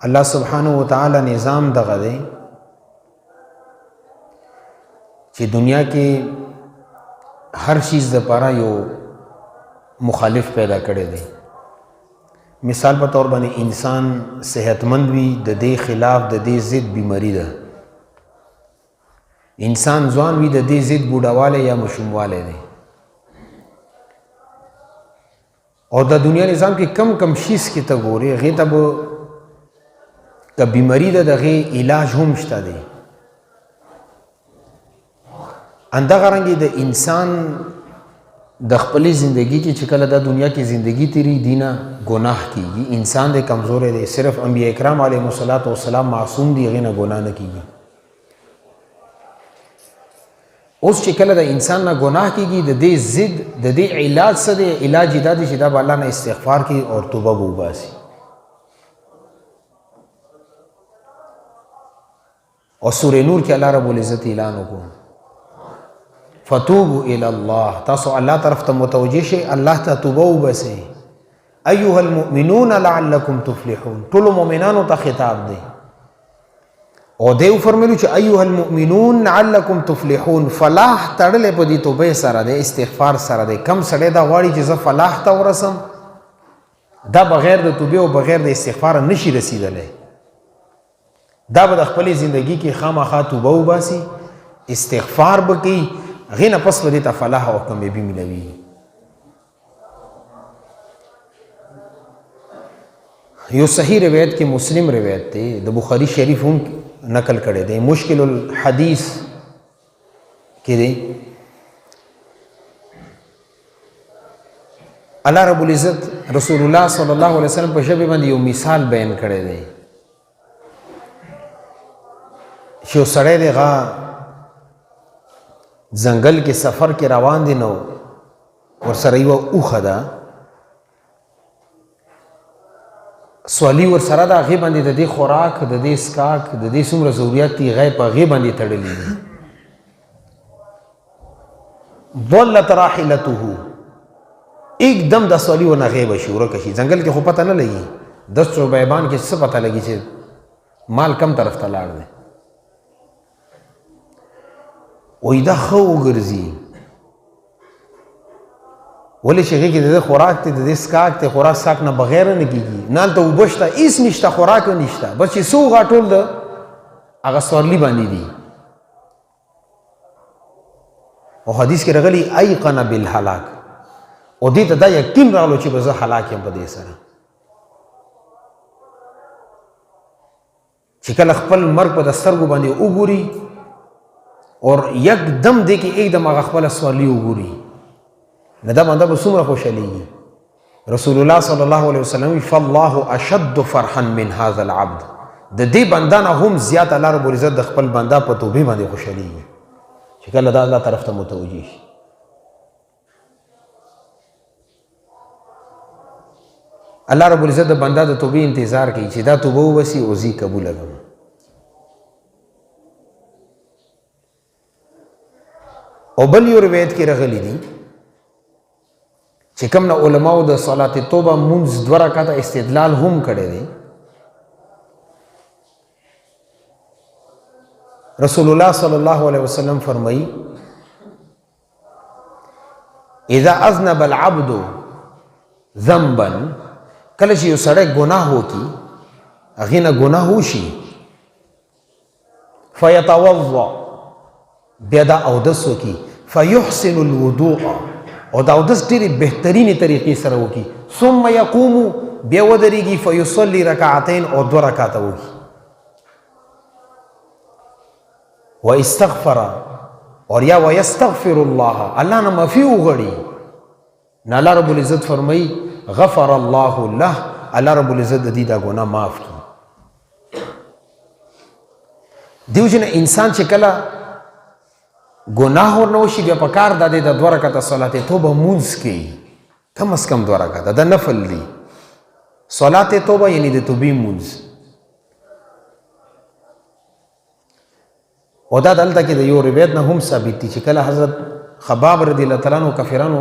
الله سبحانه وتعالی نظام دغه دی چې دنیا کې هر چیز دپاره یو مخالف پیدا کړی دی. مثال په طور باندې انسان صحتمند وي د دې خلاف د دې ضد بیماری ده. انسان ځوان وي د دې ضد بوډاوالی یا مشوموالی دی. او د دنیا نظام کې کم کم شیز کې ته ګورې هغې ته به که بیماری ده د هغې علاج هم شته دی. همدغه رنګې د انسان د خپلې زندگی کې چې کله د دنیا کې زندگی تیری دینه ګناه کیږي. انسان د کمزوری دی. صرف انبیاء اکرام علیهم السلام معصوم دی، هغې نه ګناه نه کیږي. اوس چې کله د انسان نه ګناه کیږي د دې ضد د دې علاج څه دی؟ علاج یې دا دی چې دا به الله نه استغفار کوي او توبه به وباسي. او سورې نور کې الله رب العزت اعلان وکړو فتوبوا الى الله، تاسو الله طرف ته متوجه شئ، الله ته توبه وباسئ. ایها المؤمنون لعلکم تفلحون، ټولو مؤمنانو ته خطاب دی. او دیو فرمیلو چې ایها المؤمنون لعلکم تفلحون، فلاح تړلې په دې توبې سره دی، استغفار سره دی. کم سړی دا غواړي چې زه فلاح ته ورسم، دا بغیر د توبې او بغیر د استغفار نشي رسیدلی. دا به د خپلې زندگی کې خامخا توبه وباسي، استغفار به کوي، هغې نه پس به دې ته فلاح او کامیابي ملوي. یو صحیح روایت کې مسلم روایت دی، د بخاري شریف هم نقل کړی دی، مشکل الحدیث کې دی. الله رب العزت رسول الله صلی الله علیه وسلم په ژبې باندې یو مثال بیان کړی دی چې یو سړی دی هغه ځنګل کې سفر کې روان دی، نو ورسره یوه اوښه ده، سوالی ورسره ده، هغې باندې د دې خوراک د دې څښاک د دې څومره ضرورت دي هغه په هغې باندې تړلي دي. ضلت راحلته، एकदम د سوالی ورنه غیبه شي، ورکه شي. ځنګل کې خو پته نه لګي، دست و بیابان کې څه پته لګي چې مال کم طرف ته لاړ دی. وایي دا ښه وګرځي، ولې چې هغې کې د ده خوراک دی، د دې څښاک دی، خوراک څښاک نه بغیر نه کېږي. نه هلته اوبه شته، هېڅ نشته، خوراک نشته، بس چې څه وغه ټول د هغه سورلي باندې دي. او حدیث کې راغلي ایقن بالهلاک، او دې ته دا یقین راغلو چې به زه هلاک یم په دې سره. چې کله خپل مرګ په د سترګو باندې وګوري اور یکدم دې کې एकदम هغه خپله سورلي وګوري، نه دا بنده به څومره خوشحالیږي. رسول الله صلی الله علیه وسلم فالله اشد فرحا من هذا العبد، د دې بنده نه هم زیات الله رب العزت د خپل بنده په توبې باندې خوشحالیږي چې کله دا الله طرف ته متوجه شي. الله رب العزت د بنده د توبې انتظار کوي چې دا توبه وباسي او زی قبوله کړم. او بل یو روایت کې راغلی دي چې کوم نه علماو د صلات توبه مونځ 2 رکعته استدلال هم کړی دی. رسول الله صلی الله علیه وسلم فرمایي اذا اذنب العبد ذنبا، کله چې یو سړی ګناه وکړي، هغې نه ګناه وشي، فیتوضا، بیا دا اودس وکړي، فیحسن الوضوء، او دا اودس ډېرې بهترینې طریقې سره وکړي، ثم یقوم، بیا ودرېږي، فیصلي رکعتین، او 2 رکعته وکړي، واستغفر، اور یا ویستغفر الله، الله نه معافي وغواړي، نه الله رب العزت فرمایي غفر الله له، الله رب العزت د دې دا ګناه معاف کړي. دیو جن انسان چې کله ګناه ورنه وشي، بیا په کار دا دی د 2 رکعته صلات توبه مونځ کوي، کم از کم 2 رکعته، دا نفل دی. صلات توبه یعنی د توبې مونځ. او دا دلته کې د یو روایت نه هم ثابت دي چې کله حضرت خباب رضی الله تعالی عنہ کافرانو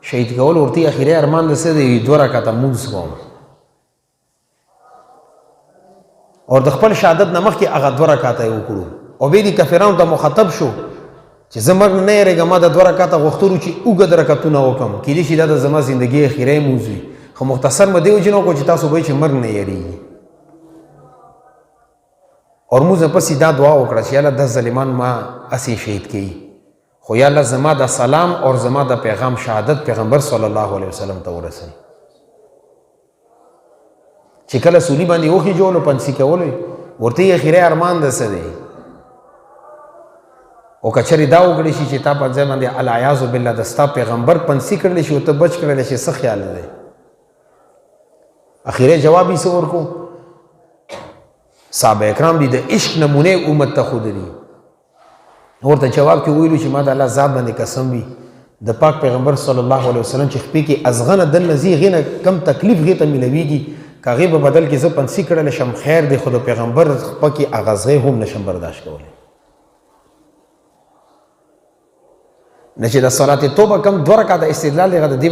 شهید کول ورته اخیری ارمان د څه دی 2 رکعته مونځ کوم. او د خپل شهادت نه مخکې هغه 2 رکعاته یې وکړو او بیا دې کافرانو ته مخاطب شو چې زه مرګ نه یېرېږم ما د 2 رکعاته غوښتلو چې اوږد رکعتونه وکړم کیدای شي دا د زما زندګۍ اخري لمونځ وي خو مختصر مې دې وجې نه وکړو چې تاسو به یې چې مرګ نه یېرېږي اور لمونځ نه پسې دا دعا وکړه چې یالله 10 ظالمان ما اسې شهید کړي خو یالله زما د سلام اور زما د پیغام شهادت پیغمبر صلی الله علیه وسلم ته ورسوي چې کله سولي باندې وخی جوړو پنسي کولو ورته یې اخري ارمان ده څه دی او کچری دا وګړي شي چې تا په ځای باندې العیاذ بالله د ستا پیغمبر پنسي کړلی شي او ته بچ کړلی شي څه خیال دی اخري جواب یې څه ورکو صحابه کرام دي د عشق نمونه امت ته ښودلي ورته جواب کې ویلو چې ما د الله ذات باندې قسم وي د پاک پیغمبر صلی الله علیه وسلم چې خپې کې ازغنه دلنه زی غینه کم تکلیف غې ته ملويږي کاغې په بدل کې زه پنسي کړلی شم خیر دی خو د پیغمبر خپه کې اغزغې هم نشم برداشت کولی نه چې د صلات توبه کم 2 رکعاته استدلال دی د دې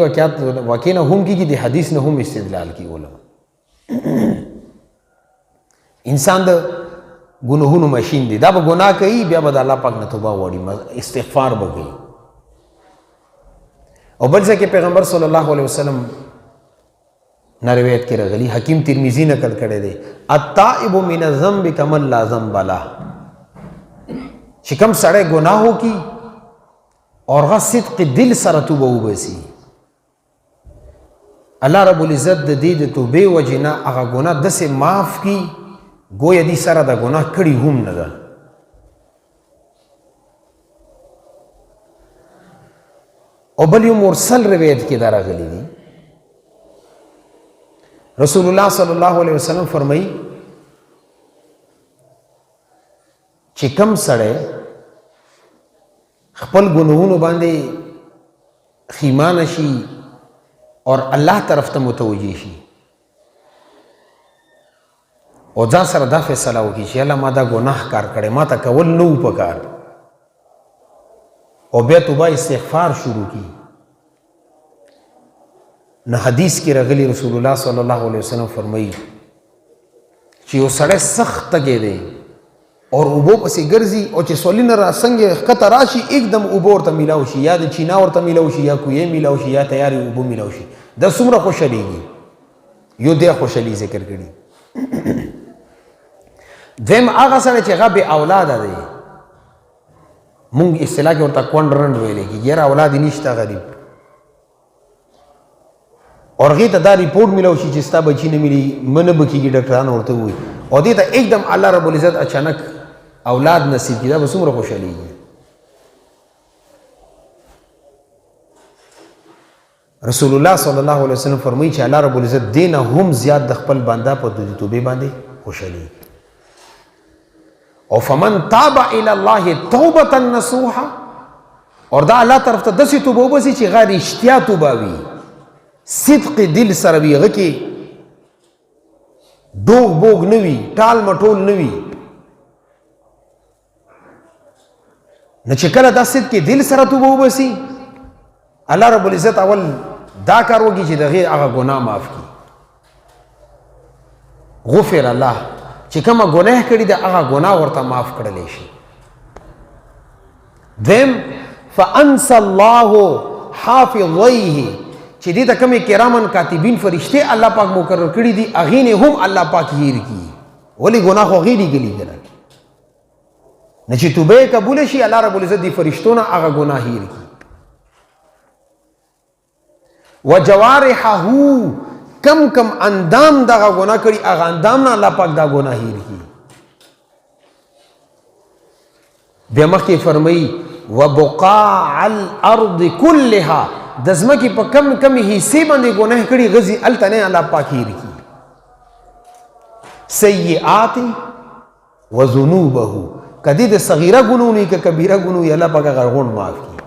واقع نه هم کېږي د حدیث نه هم استدلال کېږي علما انسان د ګناهونو ماشین دی دا به ګناه کوي بیا به د الله پاک نه توبه وغواړي استغفار به کوي او بل ځای کې پیغمبر صلی الله علیه وسلم نه روایت کې راغلی حکیم ترمذی نقل کړی دی التائب من الذنب کمن لا ذنب له چې کوم سړی ګناه وکړي اور هغه صدق دل سره توبه وباسي الله رب العزت د دې د توبې وجې نه هغه ګناه داسې معاف کړي گویا دی سره دا گناه کړي هم نه ده او بل یو مرسل روایت کې دا راغلی دی رسول الله صلی الله علیه وسلم فرمایي چې کم سړی خپل ګناهونو باندې خیمانه شي اور الله طرف ته متوجه شي او ځان سره دا فیصله وکړي چې الله ما دا ګناه کار کړی ما ته کول نه و پکار او بیا توبه استغفار شروع کړي نه حدیث کې راغلی رسول الله صلی الله علیه وسلم فرمایي چې یو سړی سخت تږی دی اور اوبو پسې ګرځي او چې سولي نه راڅنګې ښکته راشي एकदम اوبو ورته میلاو شي یا د چینا ورته میلاو شي یا کویې میلاو شي یا تیارې اوبو میلاو شي دا څومره خوشحالېږي یو دی خوشحالي ذکر کړي دویم هغه سړی چې هغه بې اولاده دی مونږ اصطلاح کې ورته کونډ رنډ ویلی کېږي یاره اولاد یې نشته غریب اور هغې ته دا ریپورټ میلاو شي چې ستا بچي نه ملي نه به کېږي ډاکټرانو ورته ووایي او دې ته एकदम الله رب العزت اچانک اولاد نصیب کړي دا به څومره خوشحالېږي رسول الله صلی الله علیه وسلم فرمایي چې الله رب العزت دې نه هم زیات د خپل بنده په توبې باندې خوشحالېږي او فمن تاب الى الله توبه نصوحا اور دا الله طرف ته داسې توبه وباسي چې هغه رښتیا توبه وي صدق دل سره وي هغه کې ډوغ بوغ نه وي ټال مټول نه وي نه چې کله دا صدق دل سره توبه وباسي الله رب العزت اول دا کار وکړي چې دغه هغه ګناه معاف کړي غفر الله چې کومه ګناه کړي د هغه ګناه ورته معاف کړلی شي دویم فانسى الله حافظیه چې دې ته کومې کرامن کاتبین فرشتې الله پاک مقرر کړي دي هغې نه هم الله پاک هیر کړي ولې ګناه خو هغې لیږلي ده نه چې توبه یې قبوله شي الله رب العزت دې فرشتو نه هغه ګناه هیر کړي وجوارحه کم کم اندام دغه ګناه کړي هغه اندام نه الله پاک دا ګناه هیر کړي بیا مخکې فرمایي وبقاع الارض كلها د ځمکې په کم کم حصې باندې ګناه کړي غزي هلته نه الله پاک هیر کړي سیئات وذنوبه کدی د صغیره ګناه نه که کبیره ګناه الله پاک هغه غون معاف کړي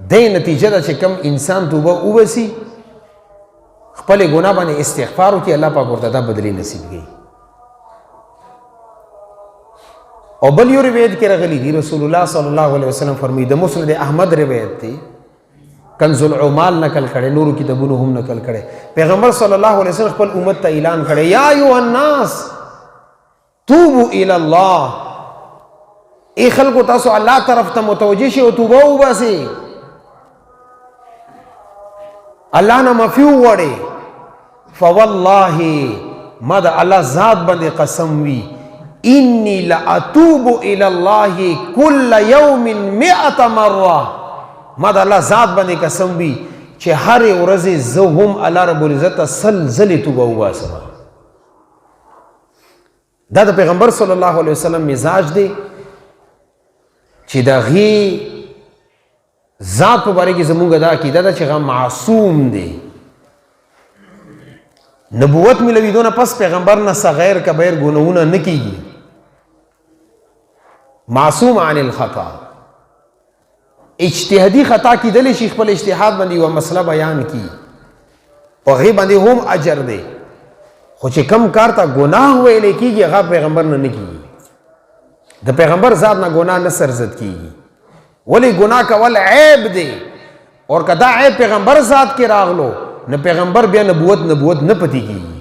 د نتیجه ده چې کم انسان توبه وباسي خپل ګناه باندې استغفار وکړي الله پاک ورته دا بدلی نصیب کړي او بل یو روایت کې راغلی دی رسول الله صلی الله علیه وسلم فرمایي د مسند احمد روایت دی کنز العمال نقل کړي، نورو کتابونو هم نقل کړي. پیغمبر صلی الله علیه وسلم خپل امت ته اعلان کړي، یا ایها الناس توبوا الی الله، ای خلکو تاسو الله طرف ته متوجه شئ او توبه وباسئ، الله نه معافي وغواړئ. فوالله ما د الله ذات باندې قسم وي، انی لاتوب الی الله کل یوم 100 مره، ما د الله ذات باندې قسم وي چې هر ورځ زه هم الله رب العزت ته 100 ځلې توبه وباسم. دا د پیغمبر صلی الله علیه وسلم مزاج دی چې د هغې ذات په باره کې زمونږ دا عقیده ده چې هغه معصوم دی. نبوت ملویدو نه پس پیغمبر نه صغیر کبیر ګناهونه نه کیږي، معصوم عن الخطا. اجتهادي خطا کیدلی شي، خپل اجتهاد باندې یوه مسله بیان کی او هغې باندې هم اجر دی، خو چې کم کار ته ګناه ویلی کیږي هغه پیغمبر نه نه کیږي. د پیغمبر ذات نه ګناه نه سرزد کیږي، ولی ګناه کول عیب دی، اور که دا عیب پیغمبر ذات کې راغلو نه پیغمبر بیا نبوت نه پتی کیږي،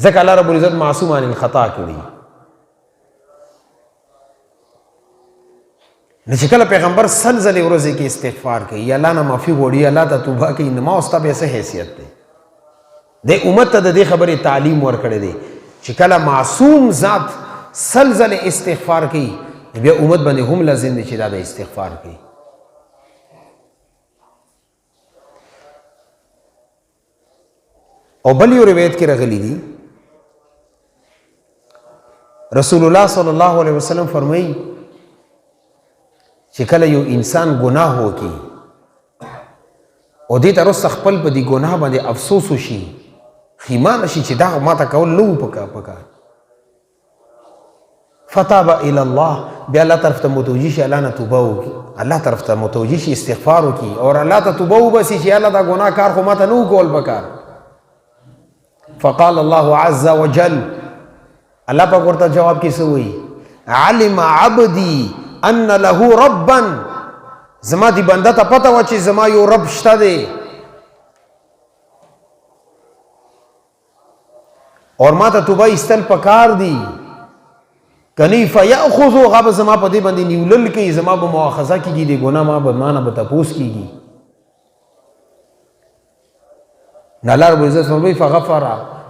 ځکه الله رب العزت معصوم عن الخطا کړي. نه چې کله پیغمبر 100 ځلې ورځې کې استغفار کوي، یا الله نه معافي غواړي، الله ته توبه کوي، نو ما او ستا بیا څه حیثیت دی؟ د امت ته د دې خبرې تعلیم ورکړی دی چې کله معصوم ذات 100 ځلې استغفار کوي، بیا امت باندې هم لازم دی چې دا د استغفار کوي. او بل یو روایت کې راغلی دی، رسول الله صلی الله علیه وسلم فرمایي چې کله یو انسان ګناه وکړي او دې ته وروسته خپل په دې ګناه باندې افسوس وشي، خیمانه شي چې دا ماته کول نه وو پکار، فتاب الی الله، بیا الله طرف ته متوجه شي، الله نه توبه وکړي، الله طرف ته متوجه شي، استغفار وکړي او الله ته توبه وباسي چې الله دا ګناه کار خو ماته نه وو کول پکار. فقال الله عز وجل، الله پاک ورته جواب کې څه وایي، علم عبدي ان له ربا، زما دی بنده ته پته وه چې زما یو رب شته دی اور ما ته توبه ایستل پکار دی، کنی فیأخذ، هغه به زما په دې باندې نیولل کوي، زما به مؤاخذه کېږي، د ګناه ما نه به تپوس کېږي. نه الله رب العزت فرمایي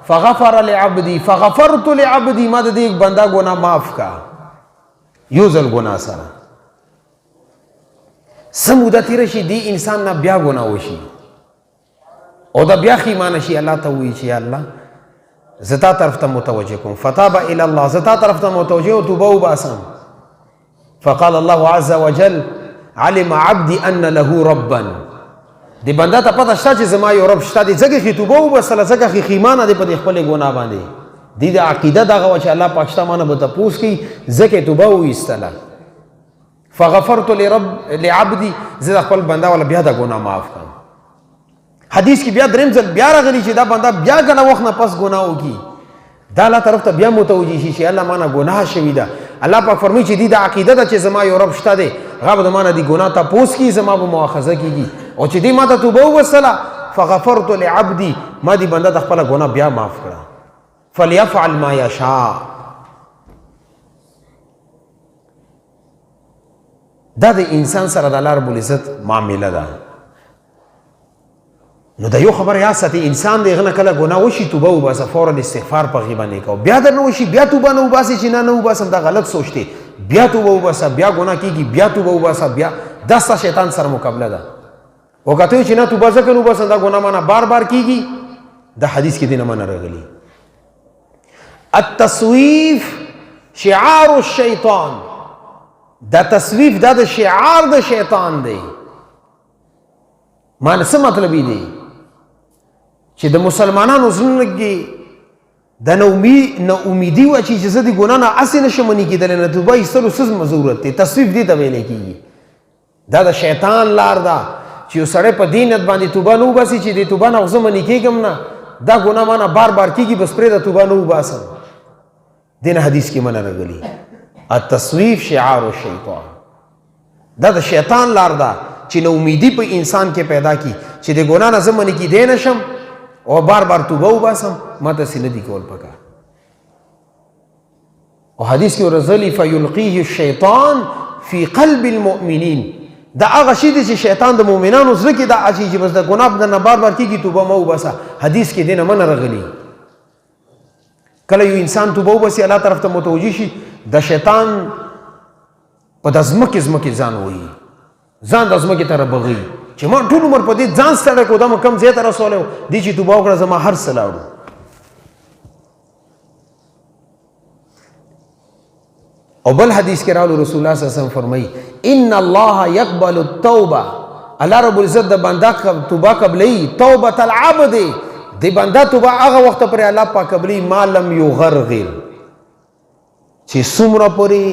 فغفر لعبدي فغفرت لعبدي، ما د دې بنده ګناه معاف کا یو ځل ګناه سره. څه موده تېره شي، دې انسان نه بیا ګناه وشي او دا بیا خیمانه شي، الله ته وایي چې یا الله زه تا طرف ته متوجه کوم، فتاب الی الله، زه تا طرف ته متوجه او توبه وباسم. فقال الله عز وجل علم عبدي ان له ربا، دی بنده ته پته شته چې زما یو رب شته دی، ځکه چې توبه وباسله، ځکه چې خیمانه دی په دې خپلې ګناه باندې، دی د عقیده دغه وه چې الله پاک شته ما نه به تپوس کوي، ځکه توبه وایستله. فغفرت لعبدي، زه د خپل بنده والا بیا د ګناه معاف کړم. حدیث کې بیا دریم ځل بیا راغلی چې دا بنده بیا ګڼه وخت نه پس ګناه وکړي، دا الله طرف ته بیا متوجه شي چې الله ما نه ګناه شوي ده. الله پاک فرمایي چې دی د عقیده ده چې زما یو رب شته دی، هغه به د ما نه د ګناه تپوس کړي، زما به مؤاخذه کېږي، او چې دی ما ته توبه وباسله فغفرت لعبدي، ما دی بنده ته خپله ګناه بیا معاف کړه. فلیفعل ما یشاء، دا د انسان سره د الله رب العزت معامله ده. نو دا یو خبر یاد ساتي، انسان د هغه نه کله ګناه وشي توبه وباسه، فورا استغفار په هغې باندې کوه، بیا در نه وشي بیا توبه نه وباسي چې نه وباسم، دا غلط سوچ دی، بیا توبه وباسه، بیا ګناه کېږي، بیا توبه وباسه، بیا دا ستا شیطان سره مقابله ده. او که ته چې نه توبه ځکه نه وباسم دا ګناه مانه بار بار کېږي، دا حدیث کې دې نه منه راغلي. التصویف شعار الشیطان، دا تصویف دا د شعار د شیطان دی. معنی څه مطلب دی چې د مسلمانانو زړونو کې د نا امیدي وه چې زه د ګناه نه هسې نشم منې کېدلی، نه توبه ایستلو څه ضرورت دی. تصویف دې ته ویلی کېږي، دا د شیطان لار ده چې یو سړی په دې نیت باندې توبه نه وباسي چې د توبه نه زه منې کېږم نه، دا ګناه ما نه بار بار کېږي، بس پرې د توبه نه وباسم. دې نه حدیث کې منه راغلي التصویف شعار الشیطان، دا د شیطان لار ده چې نو امیدي په انسان کې پیدا کی چې د ګناه نه زه منې کیدی نشم او بار بار توبه وباسم، ما ته نه دي کول پکار. او حدیث کې ورځلی فیلقیه الشیطان فی قلب المؤمنین، دا هغه شی دی چې شیطان د مؤمنانو زړه کې دا اچي چې بس د ګناه نه بار بار کیږي توبه مو وباسه. حدیث کې دینه من راغلی کله یو انسان توبه وباسي الله طرف ته متوجه شي، د شیطان په د ځمکې ځان وایي، ځان د ځمکې ته رابغي چې ما ټول عمر په دې ځان ستړی کړو، دا مو کم ځای ته رسولی و، دې چې توبه وکړه زما هر څه لاړو. او بل حدیث کې راغلو رسول الله صلی الله علیه وسلم فرمایي ان الله يقبل التوبه، الله رب العزت د بنده توبه قبلوي، توبه العبد، د بنده توبه هغه وخت پر الله پاک قبلوي ما لم یغرغر، چې څومره پورې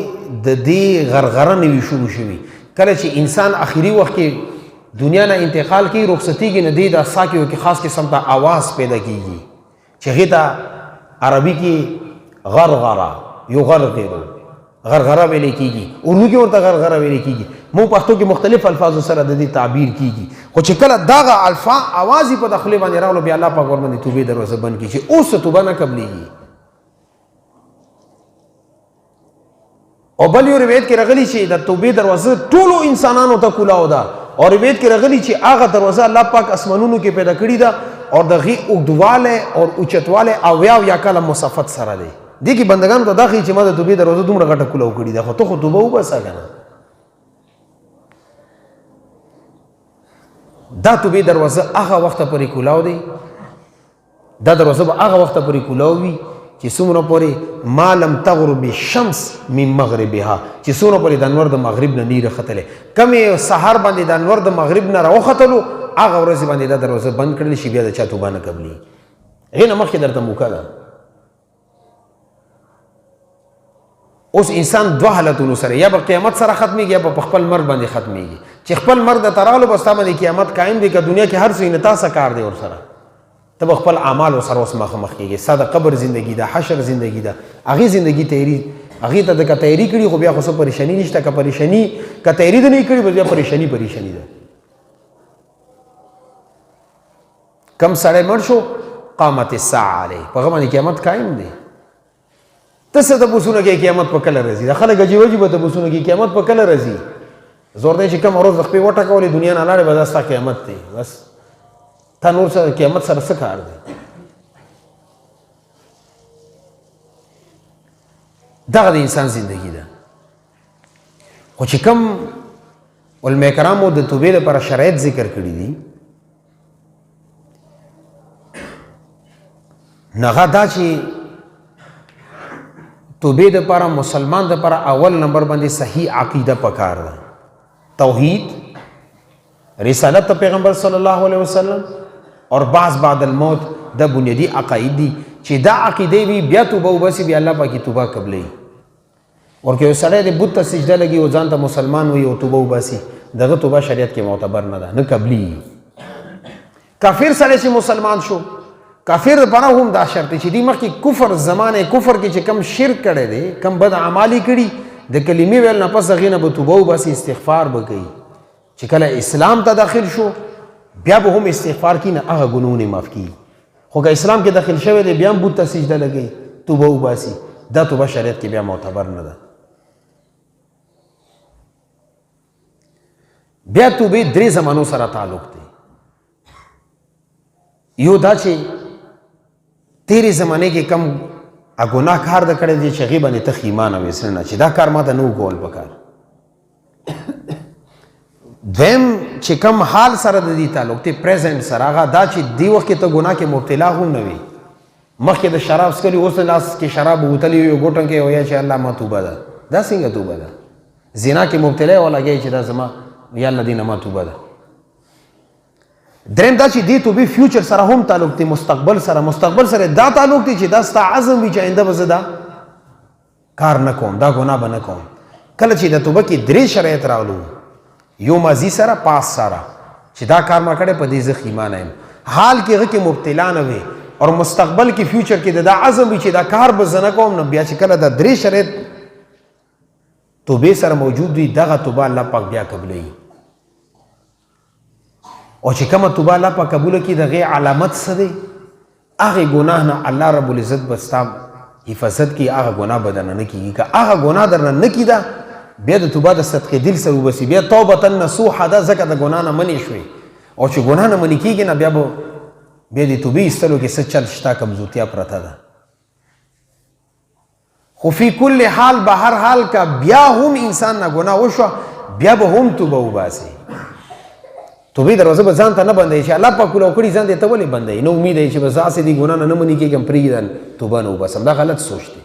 د دې غرغره نه وي شروع شوي. کله چې انسان اخري وخت کې دنیا نه انتقال کوي رخصتیږي نه دی د ساه کې خاص قسم ته आवाज پیدا کیږي چې هغې ته عربي کې غرغره یغرغرو غرغره ویلې کیږي، اردو کې ورته غرغره ویلې کیږي، مو پښتو کې مختلف الفاظو سره د دې تعبیر کیږي. خو چې کله دغه الفاظ आवाज په داخله باندې راغلو بیا الله پاک ورباندې توبې دروازه بند کړي چې اوس توبه نه قبلېږي. او بل یو روایت کې راغلی چې د توبې دروازه ټولو انسانانو ته کولاو ده، او روایت کې راغلی چې هغه دروازه الله پاک اسمانونو کې پیدا کړې ده او د هغې اوږدوالی او اوچتوالی اویا کاله مسافت سره دی. دې کې بندګانو ته دا ښایي چې ما د توبې دروازه دومره غټه کولاو کړې ده، خو ته خو توبه وباسه که نه. دا توبې دروازه هغه وخته پورې کولاو دی، دا دروازه به هغه وخته پورې کولاو وي چې څومره پورې ما لم تغرب الشمس من مغربها، چې څومره پورې د انور د مغرب نه نه راختلی. کمې سهار باندې د انور د مغرب نه راوختلو هغه ورځې باندې دا دروازه بند کړلی شي، بیا د چا توبه نه قبلي. هغې نه مخکې درته موقع ده. اوس انسان دوه حالتونو سره، یا به قیامت سره ختمیږي یا به په خپل مرګ باندې ختمیږي. چې خپل مرګ د تراغلو بس تا باندې قیامت قایم دی که دنیا کې هر څه نه تاسو کار دی ورسره، ته به خپل اعمال سره اوس مخامخ کېږي. ستا د قبر زندگی ده، حشر زندگی ده، هغې زندگی تیاری هغې ته که تیاری کړي خو بیا خو څه پریشاني نشته. که پریشاني که تیاری د نه کړي بس بیا پریشاني ده. کم سړی مړ شو قامت الساعه علیه، په هغه باندې قیامت قایم دی. ته څه تپوسونه کوې قیامت په کله راځي؟ د خلک عجیب عجیبه تپوسونه کوي قیامت په کله راځي. زور دی چې کومه ورځ د خپې وټکولې دنیا نه لاړې به دا ستا قیامت دی، بس تا نور سره قیامت سره څه کار دی؟ دغه د انسان زندگی ده. خو چې کوم علماء کرامو د توبې لپاره شرایط ذکر کړي دي نو هغه دا چې توبې دپاره مسلمان دپاره اول نمبر باندې صحیح عقیده پکار ده، توحید، رسالت پیغمبر صلی الله علیه وسلم اور بعد الموت دا بنیادی عقاید دي چې دا عقیده وي بیا توبه وباسي بیا الله پاکي توبه قبلوي. اور که یو سړی د بت ته سجده لګي او ځان ته مسلمان وي او توبه وباسي دغه توبه شریعت کې معتبر نه ده، نه قبلي. کافر سړی چې مسلمان شو کافر لپاره هم دا شرط چې دی مخکې کفر زمانه کفر کې چې کم شرک کړی دی کم بد اعمالي کړي د کلمې ویل نه پس هغې نه به توبه وباسي استغفار به کوي. چې کله اسلام ته داخل شو بیا به هم استغفار کړي نه هغه ګناهونه معاف کړي. خو که اسلام کې داخل شوی دی بیا هم بت ته سجده لګوي توبه وباسي دا توبه شریعت کې بیا معتبر نه ده. بیا توبې درې زمانو سره تعلق دی. یو دا چې تیرې زمانې کې کم ګناه کار د کړی دی چې هغې باندې ته ایمان او اسلام نه چې دا کار ما ته نه وکول پکار. دویم چې کم حال سره د دې تعلق دی پریزنټ سره هغه دا چې دې وخت کې ته ګناه کې مبتلا هم نه وي. مخکې د شراب څکلي اوس لاس کې شراب وتلی یو ګوټن کې وایي چې الله ما توبه ده. دا څنګه توبه ده؟ زنا کې مبتلا یې ولګوي چې دا زما یا الله دې نه ما توبه ده. دریم دا چې دې توبې فیوچر سره هم تعلق دی، مستقبل سره دا تعلق دی چې دا ستا عزم وي چې آینده به زه دا کار نه کوم، دا ګناه به نه کوم. کله چې د توبه کې درې شرایط راغلو، یو ماضي سره پاس سره چې دا کار ما کړی په دې زه ایمان یم، حال کې هغه کې مبتلا نه وي، اور مستقبل کې فیوچر کې دا عزم وي چې دا کار به زه نه کوم. نو بیا چې کله دا درې شرایط توبې سره موجود وي دغه توبه الله پاک بیا قبلوي. او چې کومه توبه الله په قبول کړي د هغې علامت څه دی؟ هغې ګناه نه الله رب العزت به ستا حفاظت کړي، هغه ګناه به درنه نه کېږي. که هغه ګناه درنه نه کېده بیا د توبه د صدقې دل سره وبسي، بیا توبة نصوحه ده، ځکه د ګناه نه منې شوې. او چې ګناه نه منې کېږي نه بیا د توبې ایستلو کې څه چل شته، کمزورتیا پرته ده. خو فی کل حال به هر حال که بیا هم انسان نه ګناه وشوه بیا به هم توبه وباسي. توبې دروازه به ځان ته نه بندوي چې الله پاک کولو کړي ځان دې ته ولې بندوي؟ نه امید دی چې بس داسې دې ګناه نه منې کېږم پرېږدم توبه نه وباسم. دا غلط سوچ دی.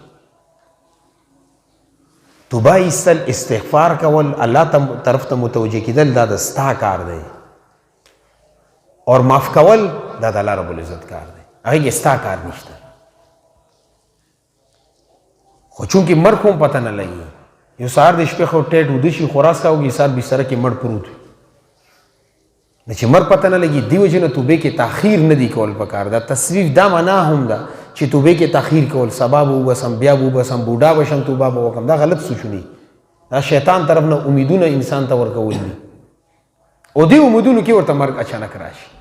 توبه ایستل، استغفار کول، الله طرف ته متوجه کېدل دا د ستا کار دی. اور معاف کول دا د الله رب العزت کار دی، هغې کې ستا کار نشته. خو چونکې مرګ هم پته نه لګي. یو سهار د شپې خو ټیټ وده شي، خوراک کاوږي، سهار بستره کې مړ پروت وي. نه چې مرګ پته نه لګي، دې وجې نه توبې کې تاخیر نه دی کول پکار. دا تصویف دا معنا هم ده چې توبې کې تاخیر کول، سبا به وبسم، بیا به وبسم، بوډا بشم توبه به وکړم. دا غلط سوچونه دي. دا شیطان طرف نه امیدونه انسان ته ورکول دي، او دې امیدونو کې ورته مرګ اچانک راشي.